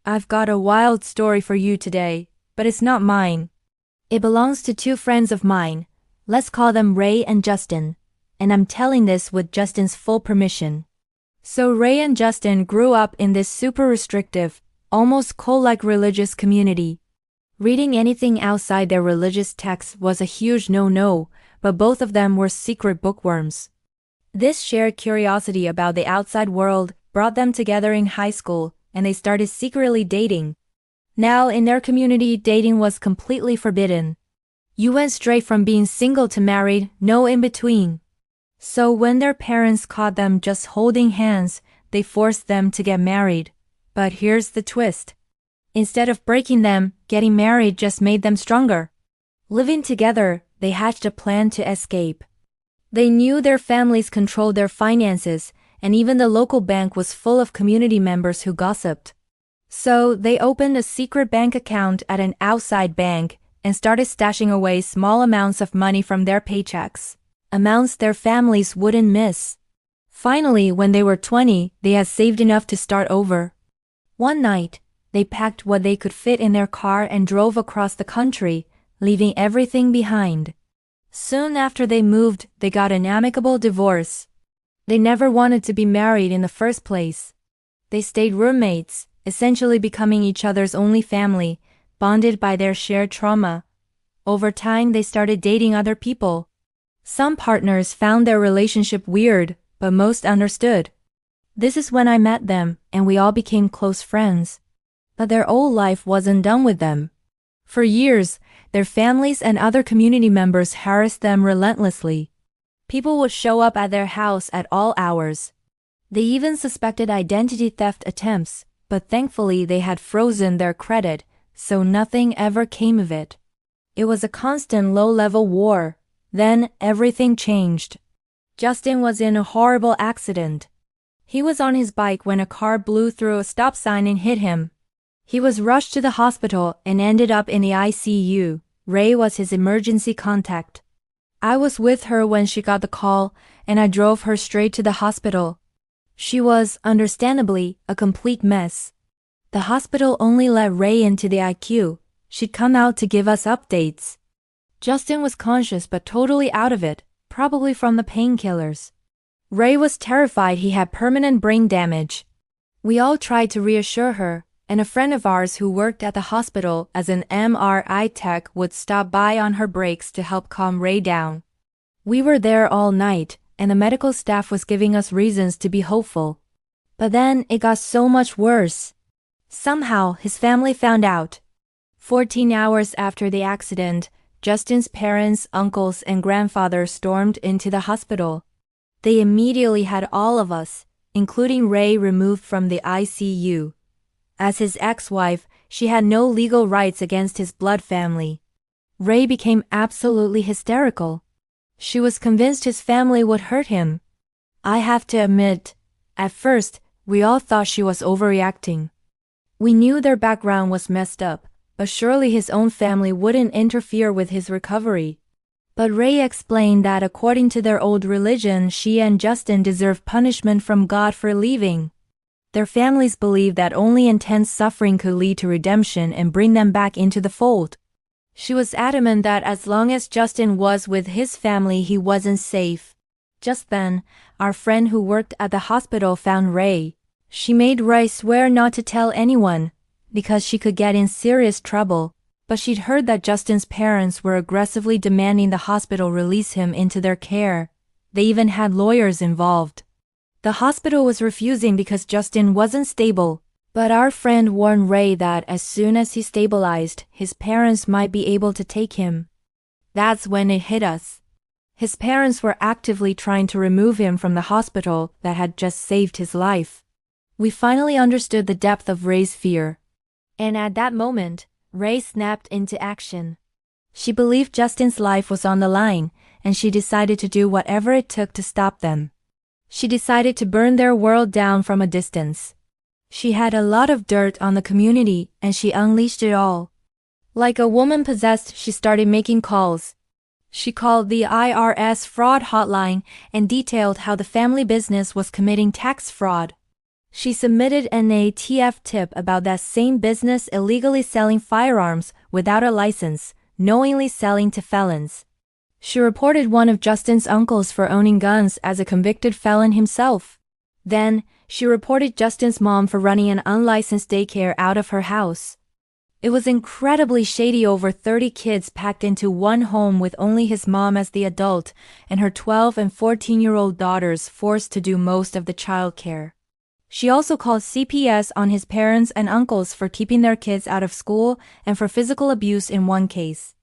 I've got a wild story for you today, but it's not mine. It belongs to two friends of mine. Let's call them Ray and Justin. And I'm telling this with Justin's full permission. So Ray and Justin grew up in this super restrictive, almost cult-like religious community. Reading anything outside their religious texts was a huge no-no, but both of them were secret bookworms. This shared curiosity about the outside world brought them together in high school, and they started secretly dating. Now, in their community, dating was completely forbidden. You went straight from being single to married, no in-between. So when their parents caught them just holding hands, they forced them to get married. But here's the twist. Instead of breaking them, getting married just made them stronger. Living together, they hatched a plan to escape. They knew their families controlled their finances, and even the local bank was full of community members who gossiped. So they opened a secret bank account at an outside bank and started stashing away small amounts of money from their paychecks, amounts their families wouldn't miss. Finally, when they were 20, they had saved enough to start over. One night, they packed what they could fit in their car and drove across the country, leaving everything behind. Soon after they moved, they got an amicable divorce. They never wanted to be married in the first place. They stayed roommates, essentially becoming each other's only family, bonded by their shared trauma. Over time, they started dating other people. Some partners found their relationship weird, but most understood. This is when I met them, and we all became close friends. But their old life wasn't done with them. For years, their families and other community members harassed them relentlessly. People would show up at their house at all hours. They even suspected identity theft attempts, but thankfully they had frozen their credit, so nothing ever came of it. It was a constant low-level war. Then everything changed. Justin was in a horrible accident. He was on his bike when a car blew through a stop sign and hit him. He was rushed to the hospital and ended up in the ICU. Ray was his emergency contact. I was with her when she got the call, and I drove her straight to the hospital. She was, understandably, a complete mess. The hospital only let Ray into the ICU. She'd come out to give us updates. Justin was conscious but totally out of it, probably from the painkillers. Ray was terrified he had permanent brain damage. We all tried to reassure her, and a friend of ours who worked at the hospital as an MRI tech would stop by on her breaks to help calm Ray down. We were there all night, and the medical staff was giving us reasons to be hopeful. But then it got so much worse. Somehow, his family found out. 14 hours after the accident, Justin's parents, uncles, and grandfather stormed into the hospital. They immediately had all of us, including Ray, removed from the ICU. As his ex-wife, she had no legal rights against his blood family. Ray became absolutely hysterical. She was convinced his family would hurt him. I have to admit, at first, we all thought she was overreacting. We knew their background was messed up, but surely his own family wouldn't interfere with his recovery. But Ray explained that according to their old religion, she and Justin deserved punishment from God for leaving. Their families believed that only intense suffering could lead to redemption and bring them back into the fold. She was adamant that as long as Justin was with his family, he wasn't safe. Just then, our friend who worked at the hospital found Ray. She made Ray swear not to tell anyone, because she could get in serious trouble, but she'd heard that Justin's parents were aggressively demanding the hospital release him into their care. They even had lawyers involved. The hospital was refusing because Justin wasn't stable, but our friend warned Ray that as soon as he stabilized, his parents might be able to take him. That's when it hit us. His parents were actively trying to remove him from the hospital that had just saved his life. We finally understood the depth of Ray's fear. And at that moment, Ray snapped into action. She believed Justin's life was on the line, and she decided to do whatever it took to stop them. She decided to burn their world down from a distance. She had a lot of dirt on the community, and she unleashed it all. Like a woman possessed, she started making calls. She called the IRS fraud hotline and detailed how the family business was committing tax fraud. She submitted an ATF tip about that same business illegally selling firearms without a license, knowingly selling to felons. She reported one of Justin's uncles for owning guns as a convicted felon himself. Then, she reported Justin's mom for running an unlicensed daycare out of her house. It was incredibly shady. Over 30 kids packed into one home with only his mom as the adult and her 12 and 14-year-old daughters forced to do most of the childcare. She also called CPS on his parents and uncles for keeping their kids out of school and for physical abuse in one case.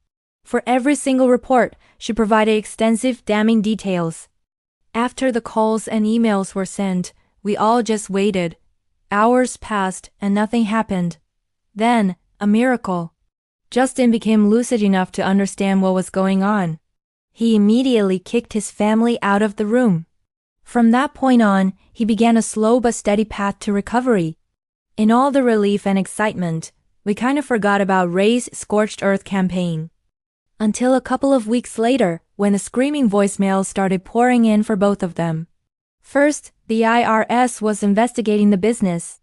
For every single report, she provided extensive, damning details. After the calls and emails were sent, we all just waited. Hours passed and nothing happened. Then, a miracle. Justin became lucid enough to understand what was going on. He immediately kicked his family out of the room. From that point on, he began a slow but steady path to recovery. In all the relief and excitement, we kind of forgot about Rae's Scorched Earth campaign. Until a couple of weeks later, when the screaming voicemails started pouring in for both of them. First, the IRS was investigating the business.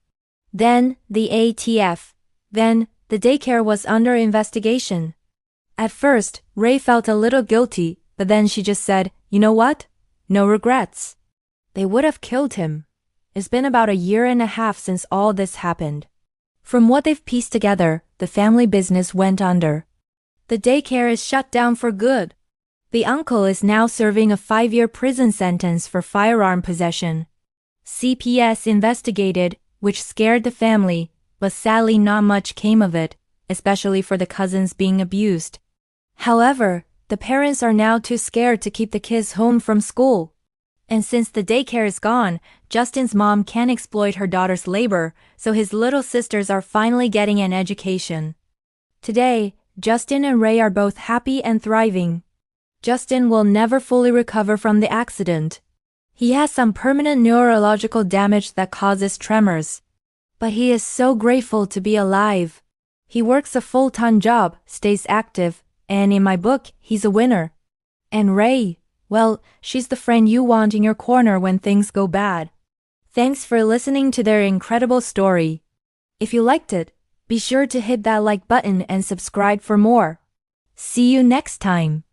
Then, the ATF. Then, the daycare was under investigation. At first, Rae felt a little guilty, but then she just said, "You know what? No regrets." They would have killed him. It's been about a year and a half since all this happened. From what they've pieced together, the family business went under. The daycare is shut down for good. The uncle is now serving a 5-year prison sentence for firearm possession. CPS investigated, which scared the family, but sadly not much came of it, especially for the cousins being abused. However, the parents are now too scared to keep the kids home from school. And since the daycare is gone, Justin's mom can't exploit her daughter's labor, so his little sisters are finally getting an education. Today, Justin and Rae are both happy and thriving. Justin will never fully recover from the accident. He has some permanent neurological damage that causes tremors. But he is so grateful to be alive. He works a full-time job, stays active, and in my book, he's a winner. And Rae, well, she's the friend you want in your corner when things go bad. Thanks for listening to their incredible story. If you liked it, be sure to hit that like button and subscribe for more. See you next time.